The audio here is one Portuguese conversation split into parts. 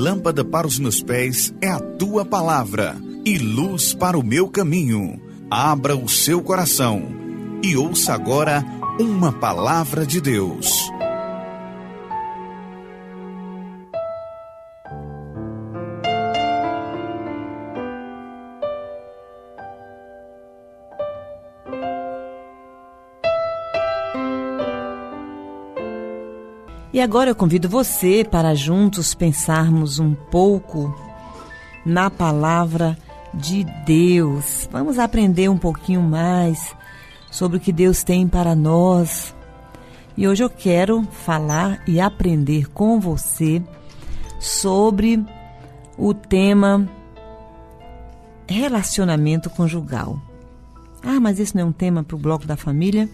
lâmpada para os meus pés é a tua palavra e luz para o meu caminho. Abra o seu coração e ouça agora uma palavra de Deus. E agora eu convido você para juntos pensarmos um pouco na palavra de Deus. Vamos aprender um pouquinho mais sobre o que Deus tem para nós. E hoje eu quero falar e aprender com você sobre o tema relacionamento conjugal. Ah, mas esse não é um tema para o bloco da família?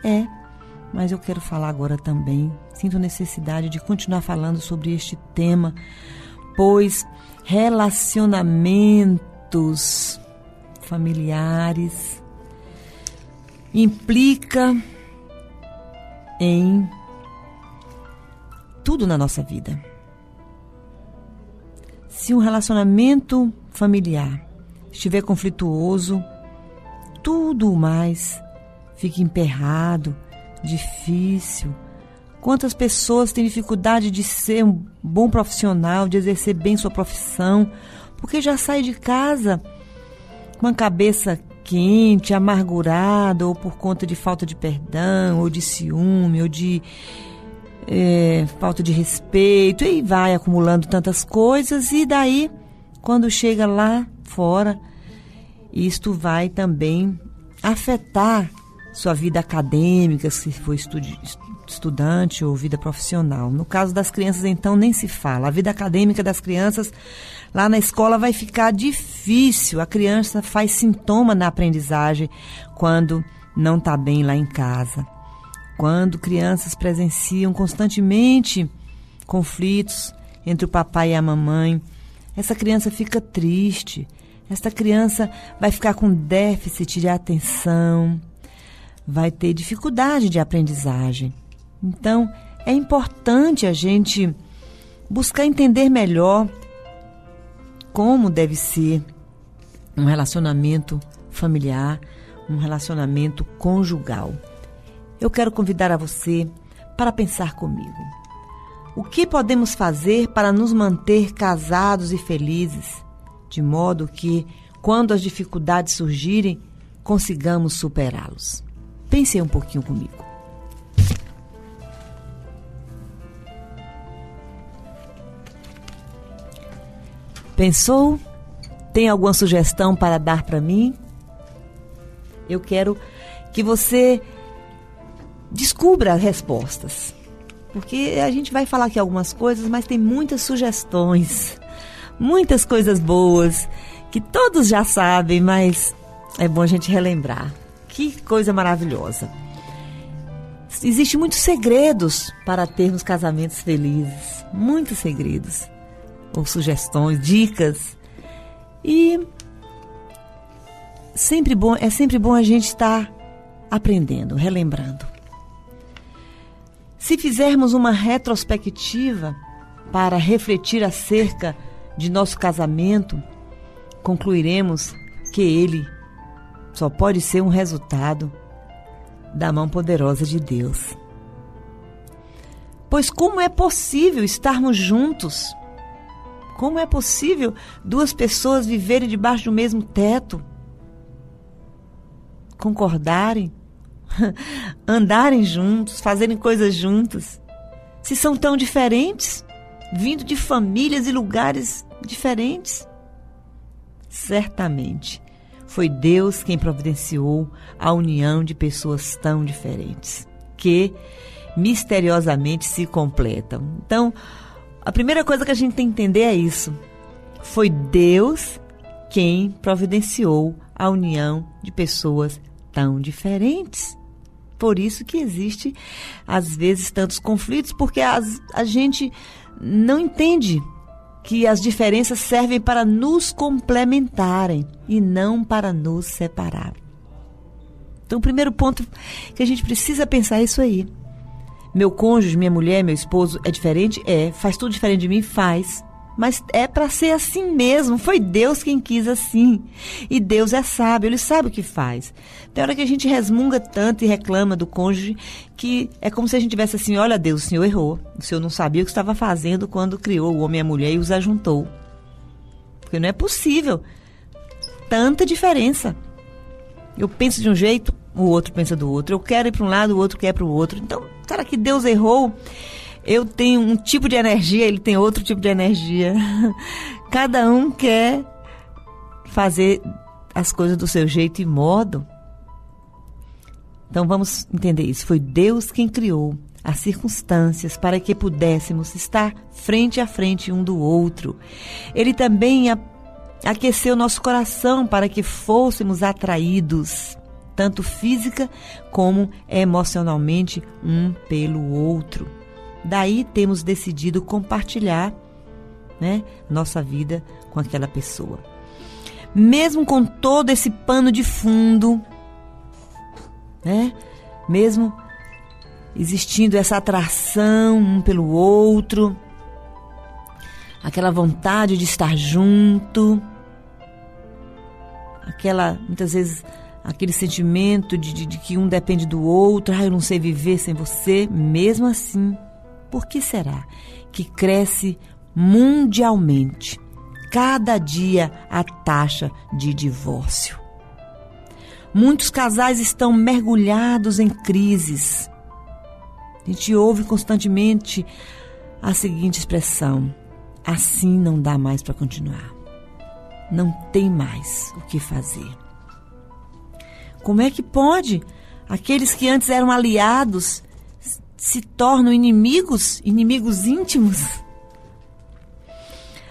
É. Mas eu quero falar agora também. Sinto necessidade de continuar falando sobre este tema, pois relacionamentos familiares implica em tudo na nossa vida. Se um relacionamento familiar estiver conflituoso, tudo mais fica emperrado, difícil. Quantas pessoas têm dificuldade de ser um bom profissional, de exercer bem sua profissão, porque já sai de casa com a cabeça quente, amargurada, ou por conta de falta de perdão, ou de ciúme, ou de falta de respeito, e vai acumulando tantas coisas, e daí, quando chega lá fora, isto vai também afetar sua vida acadêmica, se for estudante ou vida profissional. No caso das crianças, então, nem se fala. A vida acadêmica das crianças lá na escola vai ficar difícil. A criança faz sintoma na aprendizagem quando não está bem lá em casa. Quando crianças presenciam constantemente conflitos entre o papai e a mamãe, essa criança fica triste. Essa criança vai ficar com déficit de atenção, vai ter dificuldade de aprendizagem. Então, é importante a gente buscar entender melhor como deve ser um relacionamento familiar, um relacionamento conjugal. Eu quero convidar a você para pensar comigo. O que podemos fazer para nos manter casados e felizes, de modo que, quando as dificuldades surgirem, consigamos superá-los? Pense um pouquinho comigo. Pensou? Tem alguma sugestão para dar para mim? Eu quero que você descubra as respostas. Porque a gente vai falar aqui algumas coisas, mas tem muitas sugestões, muitas coisas boas, que todos já sabem, mas é bom a gente relembrar. Que coisa maravilhosa. Existem muitos segredos para termos casamentos felizes. Muitos segredos. Ou sugestões, dicas. E é sempre bom a gente estar aprendendo, relembrando. Se fizermos uma retrospectiva para refletir acerca de nosso casamento, concluiremos que ele só pode ser um resultado da mão poderosa de Deus. Pois como é possível estarmos juntos? Como é possível duas pessoas viverem debaixo do mesmo teto? Concordarem? Andarem juntos? Fazerem coisas juntas? Se são tão diferentes? Vindo de famílias e lugares diferentes? Certamente foi Deus quem providenciou a união de pessoas tão diferentes, que misteriosamente se completam. Então, a primeira coisa que a gente tem que entender é isso. Foi Deus quem providenciou a união de pessoas tão diferentes. Por isso que existe, às vezes, tantos conflitos, porque a gente não entende que as diferenças servem para nos complementarem e não para nos separar. Então, o primeiro ponto que a gente precisa pensar é isso aí. Meu cônjuge, minha mulher, meu esposo é diferente? É. Faz tudo diferente de mim? Faz. mas é para ser assim mesmo. Foi Deus quem quis assim. E Deus é sábio, Ele sabe o que faz. Tem hora que a gente resmunga tanto e reclama do cônjuge que é como se a gente tivesse assim: olha Deus, o Senhor errou. O Senhor não sabia o que estava fazendo quando criou o homem e a mulher e os ajuntou. Porque não é possível tanta diferença. Eu penso de um jeito, o outro pensa do outro. Eu quero ir para um lado, o outro quer para o outro. Então, será que Deus errou? Eu tenho um tipo de energia, ele tem outro tipo de energia. Cada um quer fazer as coisas do seu jeito e modo. Então vamos entender isso. Foi Deus quem criou as circunstâncias para que pudéssemos estar frente a frente um do outro. Ele também aqueceu nosso coração para que fôssemos atraídos, tanto física como emocionalmente, um pelo outro. Daí temos decidido compartilhar, né, nossa vida com aquela pessoa. Mesmo com todo esse pano de fundo, né, mesmo existindo essa atração um pelo outro, aquela vontade de estar junto, muitas vezes, aquele sentimento de que um depende do outro. Eu não sei viver sem você. Mesmo assim, por que será que cresce mundialmente, cada dia, a taxa de divórcio? Muitos casais estão mergulhados em crises. A gente ouve constantemente a seguinte expressão: assim não dá mais para continuar. Não tem mais o que fazer. Como é que pode? Aqueles que antes eram aliados se tornam inimigos íntimos.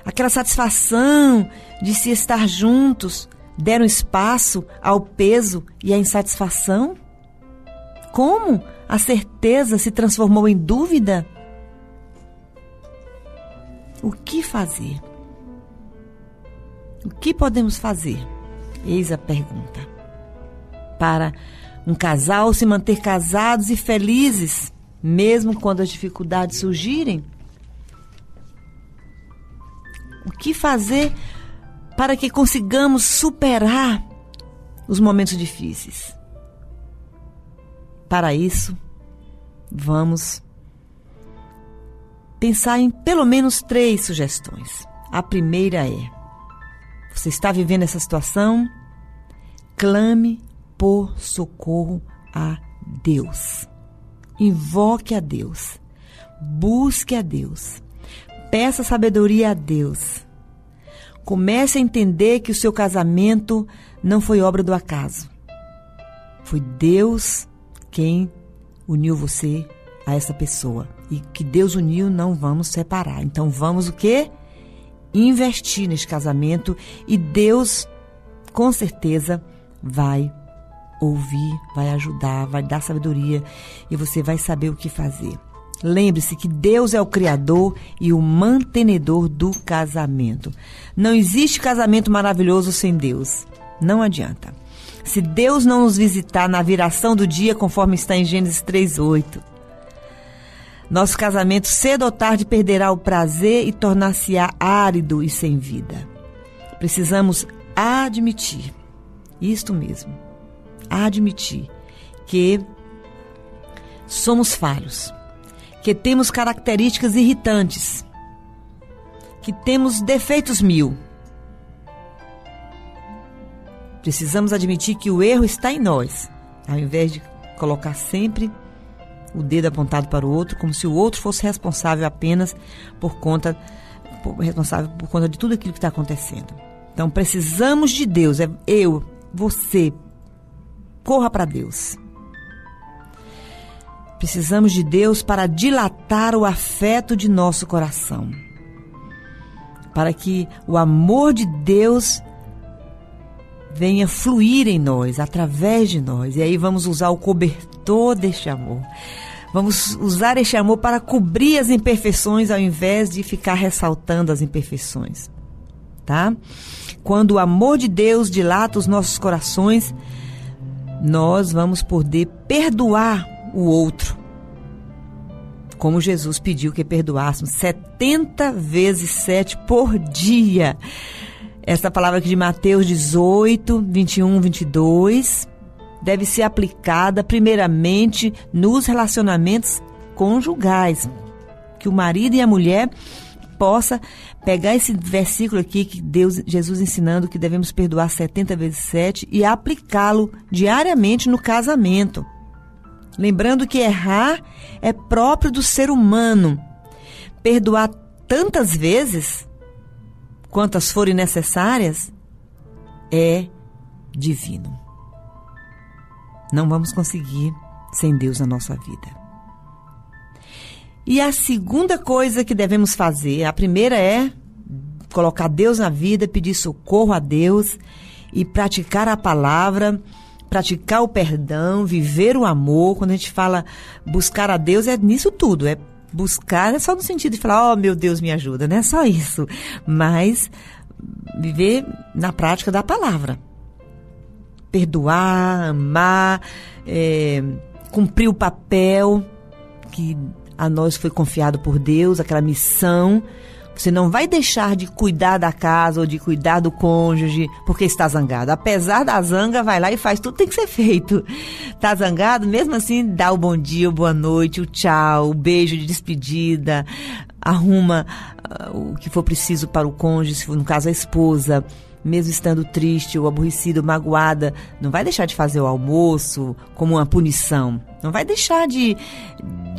Aquela satisfação de se estar juntos deram espaço ao peso e à insatisfação? Como a certeza se transformou em dúvida? O que fazer? O que podemos fazer? Eis a pergunta. Para um casal se manter casados e felizes, mesmo quando as dificuldades surgirem? O que fazer para que consigamos superar os momentos difíceis? Para isso, vamos pensar em pelo menos 3 sugestões. A primeira é: você está vivendo essa situação? Clame por socorro a Deus. Invoque a Deus. Busque a Deus. Peça sabedoria a Deus. Comece a entender que o seu casamento não foi obra do acaso. Foi Deus quem uniu você a essa pessoa. E que Deus uniu, não vamos separar. Então vamos o quê? Investir nesse casamento, e Deus com certeza vai ouvir, vai ajudar, vai dar sabedoria, e você vai saber o que fazer. Lembre-se que Deus é o criador e o mantenedor do casamento. Não existe casamento maravilhoso sem Deus. Não adianta. Se Deus não nos visitar na viração do dia, conforme está em Gênesis 3:8, nosso casamento cedo ou tarde perderá o prazer e tornar-se-á árido e sem vida. Precisamos admitir, isto mesmo, admitir que somos falhos, que temos características irritantes, que temos defeitos 1000. Precisamos admitir que o erro está em nós, ao invés de colocar sempre o dedo apontado para o outro, como se o outro fosse responsável apenas por conta de tudo aquilo que está acontecendo. Então precisamos de Deus, você, corra para Deus. Precisamos de Deus para dilatar o afeto de nosso coração, para que o amor de Deus venha fluir em nós, através de nós. E aí vamos usar o cobertor deste amor. Vamos usar este amor para cobrir as imperfeições, ao invés de ficar ressaltando as imperfeições. Tá? Quando o amor de Deus dilata os nossos corações, nós vamos poder perdoar o outro como Jesus pediu que perdoássemos 70 vezes 7 por dia. Essa palavra aqui de Mateus 18, 21, 22, deve ser aplicada primeiramente nos relacionamentos conjugais. Que o marido e a mulher possa pegar esse versículo aqui que Jesus ensinando que devemos perdoar 70 vezes 7 e aplicá-lo diariamente no casamento. Lembrando que errar é próprio do ser humano. Perdoar tantas vezes, quantas forem necessárias, é divino. Não vamos conseguir sem Deus na nossa vida. E a segunda coisa que devemos fazer, a primeira é colocar Deus na vida, pedir socorro a Deus e praticar a palavra, praticar o perdão, viver o amor. Quando a gente fala buscar a Deus, é nisso tudo. É buscar, é só no sentido de falar, oh, meu Deus, me ajuda, não é só isso. Mas viver na prática da palavra. Perdoar, amar, cumprir o papel que a nós foi confiado por Deus, aquela missão. Você não vai deixar de cuidar da casa ou de cuidar do cônjuge porque está zangado. Apesar da zanga, vai lá e faz tudo que tem que ser feito. Está zangado? Mesmo assim, dá o bom dia, o boa noite, o tchau, o beijo de despedida. Arruma o que for preciso para o cônjuge, se for no caso a esposa. Mesmo estando triste ou aborrecida ou magoada, não vai deixar de fazer o almoço como uma punição. Não vai deixar de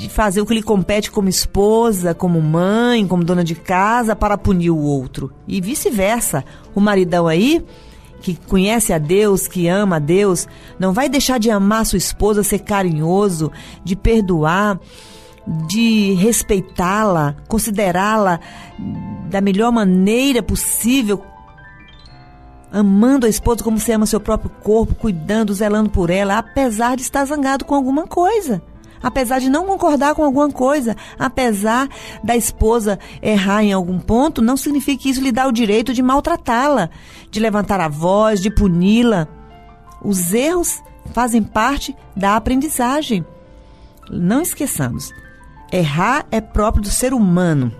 fazer o que lhe compete como esposa, como mãe, como dona de casa, para punir o outro. E vice-versa. O maridão aí, que conhece a Deus, que ama a Deus, não vai deixar de amar sua esposa, ser carinhoso, de perdoar, de respeitá-la, considerá-la da melhor maneira possível, amando a esposa como você ama seu próprio corpo, cuidando, zelando por ela, apesar de estar zangado com alguma coisa, apesar de não concordar com alguma coisa, apesar da esposa errar em algum ponto, não significa que isso lhe dá o direito de maltratá-la, de levantar a voz, de puni-la. Os erros fazem parte da aprendizagem. Não esqueçamos, errar é próprio do ser humano.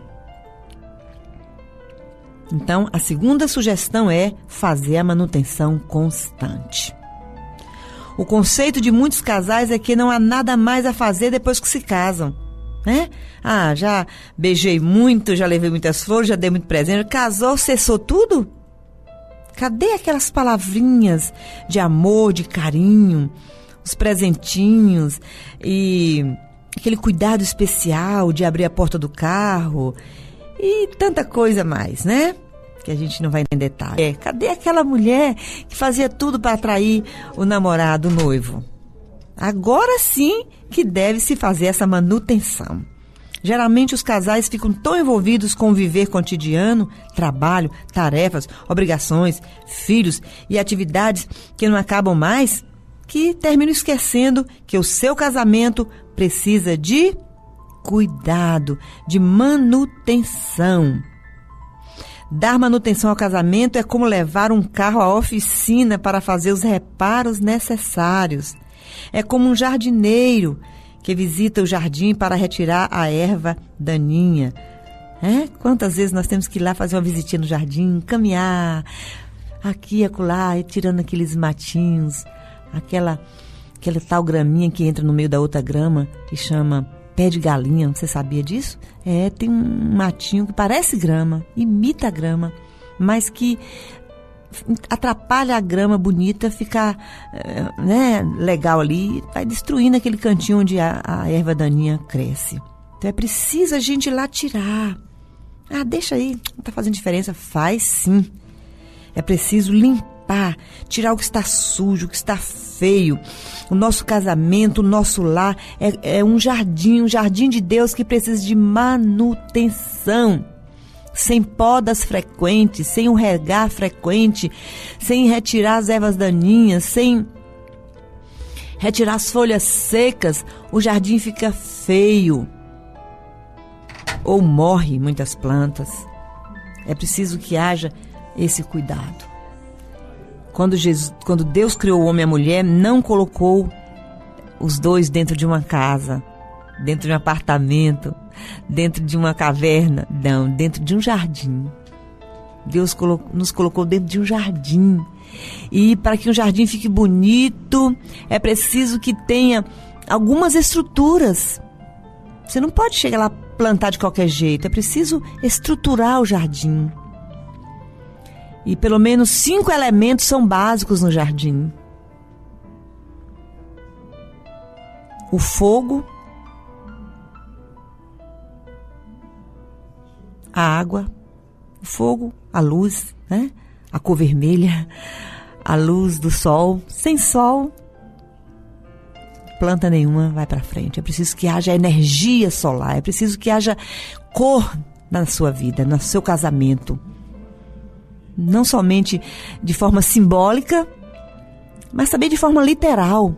Então, a segunda sugestão é fazer a manutenção constante. O conceito de muitos casais é que não há nada mais a fazer depois que se casam, né? Ah, já beijei muito, já levei muitas flores, já dei muito presente. Casou, cessou tudo? Cadê aquelas palavrinhas de amor, de carinho, os presentinhos e aquele cuidado especial de abrir a porta do carro e tanta coisa mais, né? Que a gente não vai em detalhe. Cadê aquela mulher que fazia tudo para atrair o namorado, o noivo? Agora sim que deve se fazer essa manutenção. Geralmente os casais ficam tão envolvidos com o viver cotidiano, trabalho, tarefas, obrigações, filhos e atividades que não acabam mais, que terminam esquecendo que o seu casamento precisa de cuidado, de manutenção. Dar manutenção ao casamento é como levar um carro à oficina para fazer os reparos necessários. É como um jardineiro que visita o jardim para retirar a erva daninha. Quantas vezes nós temos que ir lá fazer uma visitinha no jardim, caminhar aqui e acolá, tirando aqueles matinhos, aquela tal graminha que entra no meio da outra grama, que chama pé de galinha. Você sabia disso? Tem um matinho que parece grama, imita a grama, mas que atrapalha a grama bonita ficar legal ali, vai destruindo aquele cantinho onde a erva daninha cresce. Então é preciso a gente ir lá tirar. Deixa aí, não está fazendo diferença. Faz sim. É preciso limpar, tirar o que está sujo, o que está feio. O nosso casamento, o nosso lar é um jardim de Deus que precisa de manutenção. Sem podas frequentes, sem um regar frequente, sem retirar as ervas daninhas, sem retirar as folhas secas, o jardim fica feio. Ou morre muitas plantas. É preciso que haja esse cuidado. Quando Deus criou o homem e a mulher, não colocou os dois dentro de uma casa, dentro de um apartamento, dentro de uma caverna. Não, dentro de um jardim. Deus nos colocou dentro de um jardim. E para que um jardim fique bonito, é preciso que tenha algumas estruturas. Você não pode chegar lá e plantar de qualquer jeito. É preciso estruturar o jardim. E pelo menos 5 elementos são básicos no jardim. O fogo, a água, o fogo, a luz, né? A cor vermelha, a luz do sol. Sem sol, planta nenhuma vai para frente. É preciso que haja energia solar, é preciso que haja cor na sua vida, no seu casamento. Não somente de forma simbólica, mas também de forma literal.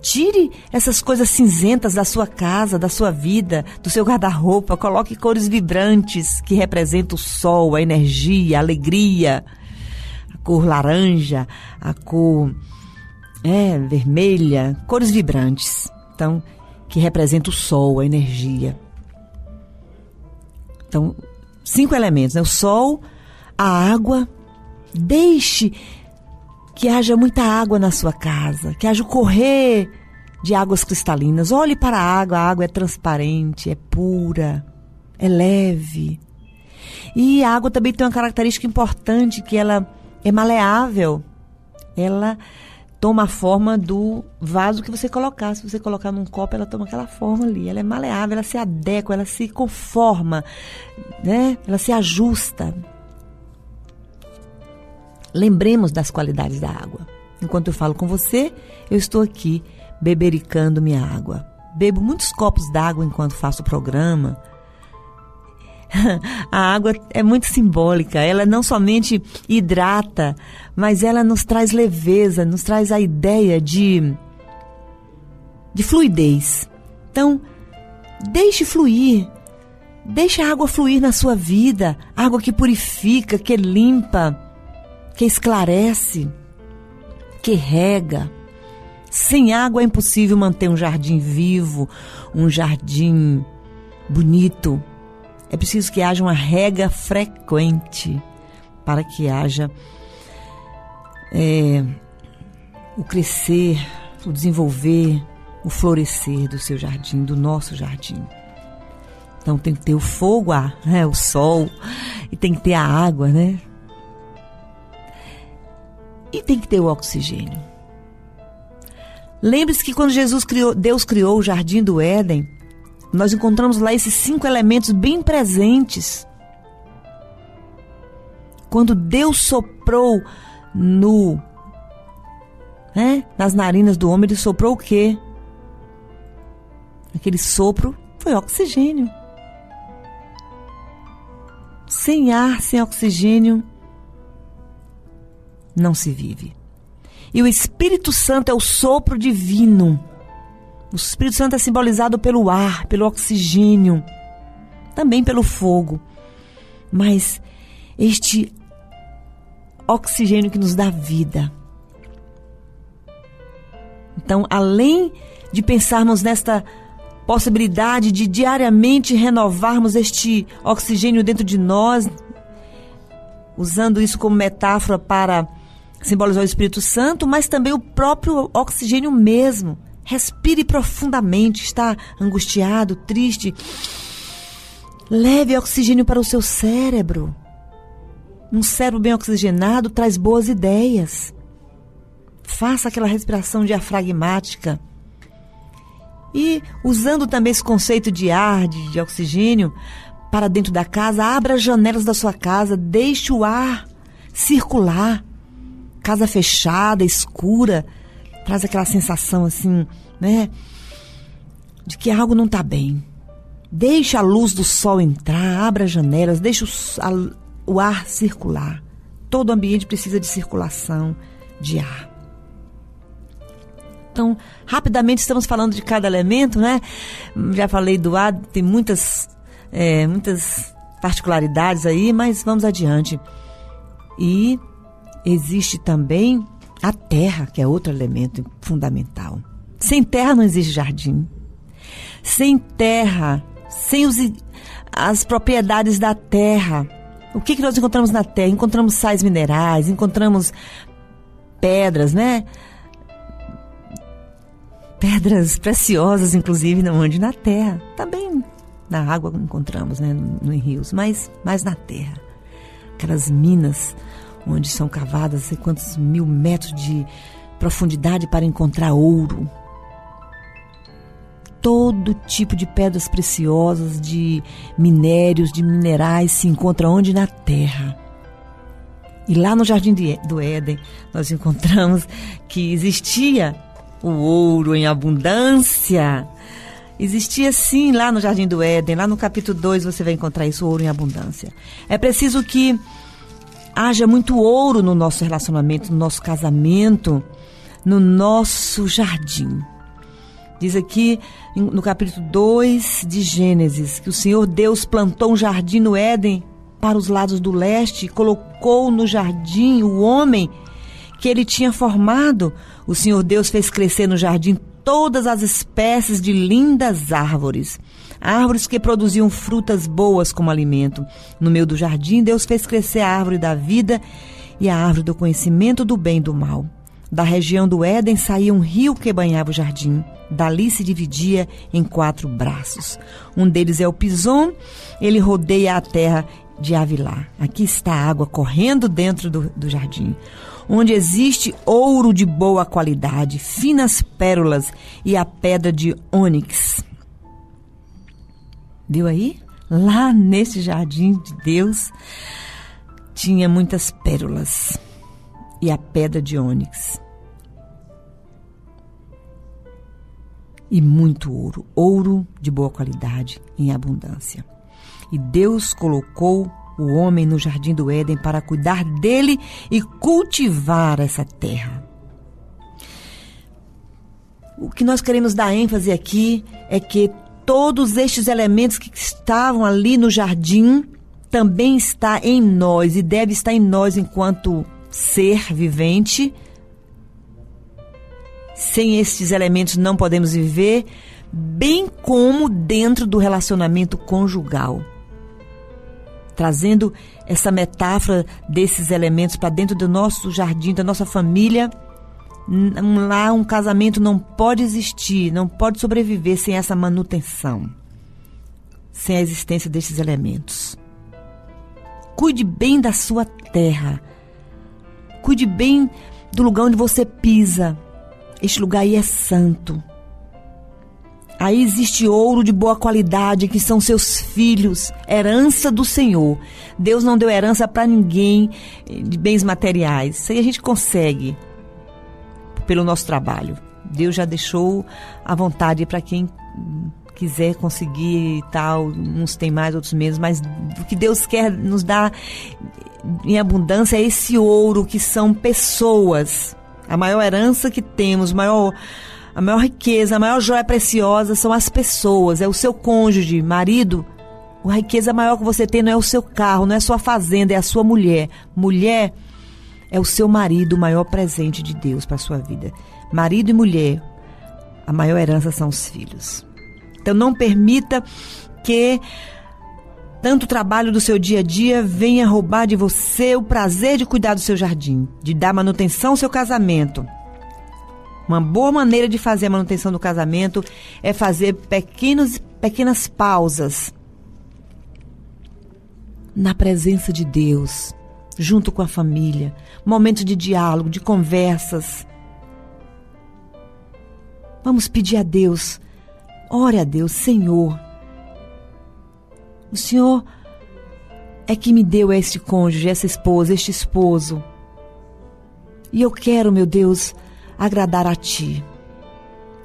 Tire essas coisas cinzentas da sua casa, da sua vida, do seu guarda-roupa. Coloque cores vibrantes que representam o sol, a energia, a alegria. A cor laranja, a cor vermelha, cores vibrantes. Então, que representam o sol, a energia. Então, 5 elementos, né? O sol, a água. Deixe que haja muita água na sua casa, que haja o correr de águas cristalinas. Olhe para a água é transparente, é pura, é leve. E a água também tem uma característica importante, que ela é maleável. Ela toma a forma do vaso que você colocar. Se você colocar num copo, ela toma aquela forma ali. Ela é maleável, ela se adequa, ela se conforma, né? Ela se ajusta. Lembremos das qualidades da água. Enquanto eu falo com você, eu estou aqui bebericando minha água. Bebo muitos copos d'água enquanto faço o programa. A água é muito simbólica. Ela não somente hidrata, mas ela nos traz leveza, nos traz a ideia de fluidez. Então, deixe fluir. Deixe a água fluir na sua vida. Água que purifica, que limpa, que esclarece, que rega. Sem água é impossível manter um jardim vivo, um jardim bonito. É preciso que haja uma rega frequente para que haja o crescer, o desenvolver, o florescer do seu jardim, do nosso jardim. Então tem que ter o fogo, o sol, e tem que ter a água, né? E tem que ter o oxigênio. Lembre-se que quando Deus criou o Jardim do Éden, nós encontramos lá esses 5 elementos bem presentes. Quando Deus soprou nas narinas do homem, ele soprou o quê? Aquele sopro foi oxigênio. Sem ar, sem oxigênio, não se vive. E o Espírito Santo é o sopro divino. O Espírito Santo é simbolizado pelo ar, pelo oxigênio, também pelo fogo. Mas este oxigênio que nos dá vida. Então, além de pensarmos nesta possibilidade de diariamente renovarmos este oxigênio dentro de nós, usando isso como metáfora para simbolizar o Espírito Santo, mas também o próprio oxigênio mesmo. Respire profundamente. Está angustiado, triste? Leve oxigênio para o seu cérebro. Um cérebro bem oxigenado traz boas ideias. Faça aquela respiração diafragmática. E usando também esse conceito de ar, de oxigênio, para dentro da casa, abra as janelas da sua casa, deixe o ar circular. Casa fechada, escura, traz aquela sensação assim, né? De que algo não está bem. Deixe a luz do sol entrar, abra as janelas, deixe o ar circular. Todo ambiente precisa de circulação de ar. Então, rapidamente estamos falando de cada elemento, né? Já falei do ar, tem muitas particularidades aí, mas vamos adiante. E existe também a terra, que é outro elemento fundamental. Sem terra não existe jardim. sem terra, sem as propriedades da terra. O que nós encontramos na terra? Encontramos sais minerais, encontramos pedras, né? Pedras preciosas, inclusive, não onde na terra. Também na água encontramos, né? Em rios, mas na terra. Aquelas minas onde são cavadas sei quantos 1000 metros de profundidade para encontrar ouro. Todo tipo de pedras preciosas, de minérios, de minerais se encontra onde? Na terra. E lá no Jardim do Éden nós encontramos que existia o ouro em abundância. Existia sim lá no Jardim do Éden, lá no capítulo 2 você vai encontrar isso, o ouro em abundância. É preciso que haja muito ouro no nosso relacionamento, no nosso casamento, no nosso jardim. Diz aqui no capítulo 2 de Gênesis que o Senhor Deus plantou um jardim no Éden para os lados do leste e colocou no jardim o homem que ele tinha formado. O Senhor Deus fez crescer no jardim todas as espécies de lindas árvores. Árvores que produziam frutas boas como alimento. No meio do jardim, Deus fez crescer a árvore da vida e a árvore do conhecimento do bem e do mal. Da região do Éden saía um rio que banhava o jardim. Dali se dividia em 4 braços. Um deles é o Pison, ele rodeia a terra de Havilá. Aqui está a água correndo dentro do jardim, onde existe ouro de boa qualidade, finas pérolas e a pedra de ônix. Viu aí? Lá nesse jardim de Deus tinha muitas pérolas e a pedra de ônix. E muito ouro, ouro de boa qualidade em abundância. E Deus colocou o homem no Jardim do Éden para cuidar dele e cultivar essa terra. O que nós queremos dar ênfase aqui é que todos estes elementos que estavam ali no jardim também está em nós e deve estar em nós enquanto ser vivente. Sem estes elementos não podemos viver, bem como dentro do relacionamento conjugal. Trazendo essa metáfora desses elementos para dentro do nosso jardim, da nossa família, lá um casamento não pode existir, não pode sobreviver sem essa manutenção, sem a existência desses elementos. Cuide bem da sua terra, cuide bem do lugar onde você pisa. Este lugar aí é santo. Aí existe ouro de boa qualidade, que são seus filhos, herança do Senhor. Deus não deu herança para ninguém de bens materiais. Isso aí a gente consegue pelo nosso trabalho. Deus já deixou à vontade para quem quiser conseguir e tal. Uns têm mais, outros menos, mas o que Deus quer nos dar em abundância é esse ouro, que são pessoas. A maior herança que temos, a maior riqueza, a maior joia preciosa são as pessoas, é o seu cônjuge, marido. A riqueza maior que você tem não é o seu carro, não é a sua fazenda, é a sua mulher. Mulher é o seu marido, o maior presente de Deus para a sua vida. Marido e mulher, a maior herança são os filhos. Então não permita que tanto trabalho do seu dia a dia venha roubar de você o prazer de cuidar do seu jardim, de dar manutenção ao seu casamento. Uma boa maneira de fazer a manutenção do casamento é fazer pequenas pausas na presença de Deus, junto com a família, momentos de diálogo, de conversas. Vamos pedir a Deus, ore a Deus, Senhor, o Senhor é que me deu este cônjuge, essa esposa, este esposo. E eu quero, meu Deus, agradar a Ti.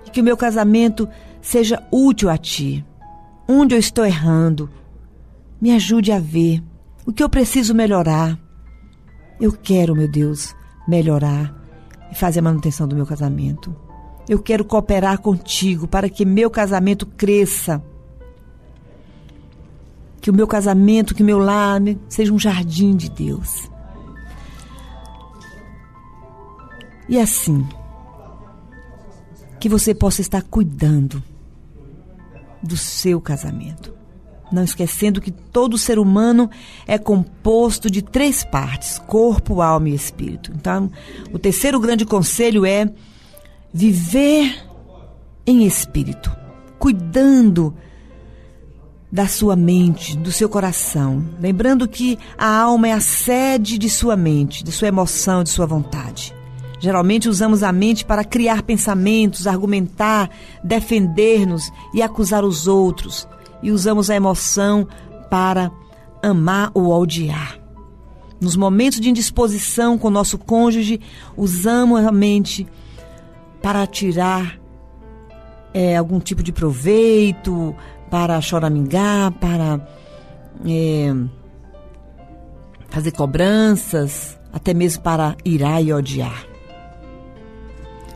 E que o meu casamento seja útil a Ti. Onde eu estou errando, me ajude a ver o que eu preciso melhorar. Eu quero, meu Deus, melhorar e fazer a manutenção do meu casamento. Eu quero cooperar contigo para que meu casamento cresça. Que o meu casamento, que o meu lar seja um jardim de Deus. E assim, que você possa estar cuidando do seu casamento. Não esquecendo que todo ser humano é composto de 3 partes: corpo, alma e espírito. Então, o terceiro grande conselho é viver em espírito, cuidando da sua mente, do seu coração. Lembrando que a alma é a sede de sua mente, de sua emoção, de sua vontade. Geralmente usamos a mente para criar pensamentos, argumentar, defender-nos e acusar os outros. E usamos a emoção para amar ou odiar. Nos momentos de indisposição com o nosso cônjuge, usamos a mente para tirar algum tipo de proveito, para choramingar, para fazer cobranças, até mesmo para irar e odiar.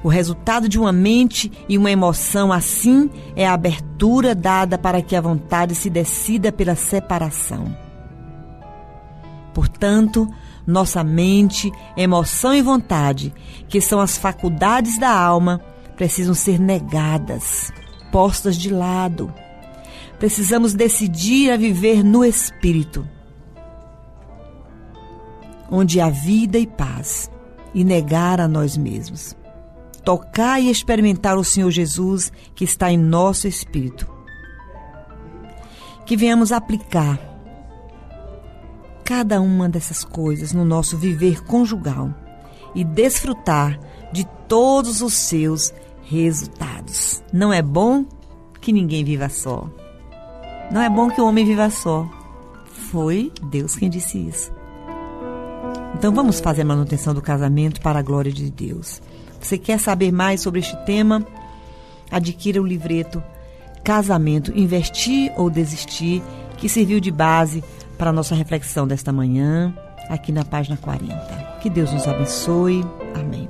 O resultado de uma mente e uma emoção assim é a abertura dada para que a vontade se decida pela separação. Portanto, nossa mente, emoção e vontade, que são as faculdades da alma, precisam ser negadas, postas de lado. Precisamos decidir a viver no Espírito, onde há vida e paz, e negar a nós mesmos. Tocar e experimentar o Senhor Jesus que está em nosso espírito. Que venhamos aplicar cada uma dessas coisas no nosso viver conjugal e desfrutar de todos os seus resultados. Não é bom que ninguém viva só. Não é bom que o homem viva só. Foi Deus quem disse isso. Então vamos fazer a manutenção do casamento para a glória de Deus. Você quer saber mais sobre este tema? Adquira o livreto Casamento, Investir ou Desistir, que serviu de base para a nossa reflexão desta manhã, aqui na página 40. Que Deus nos abençoe. Amém.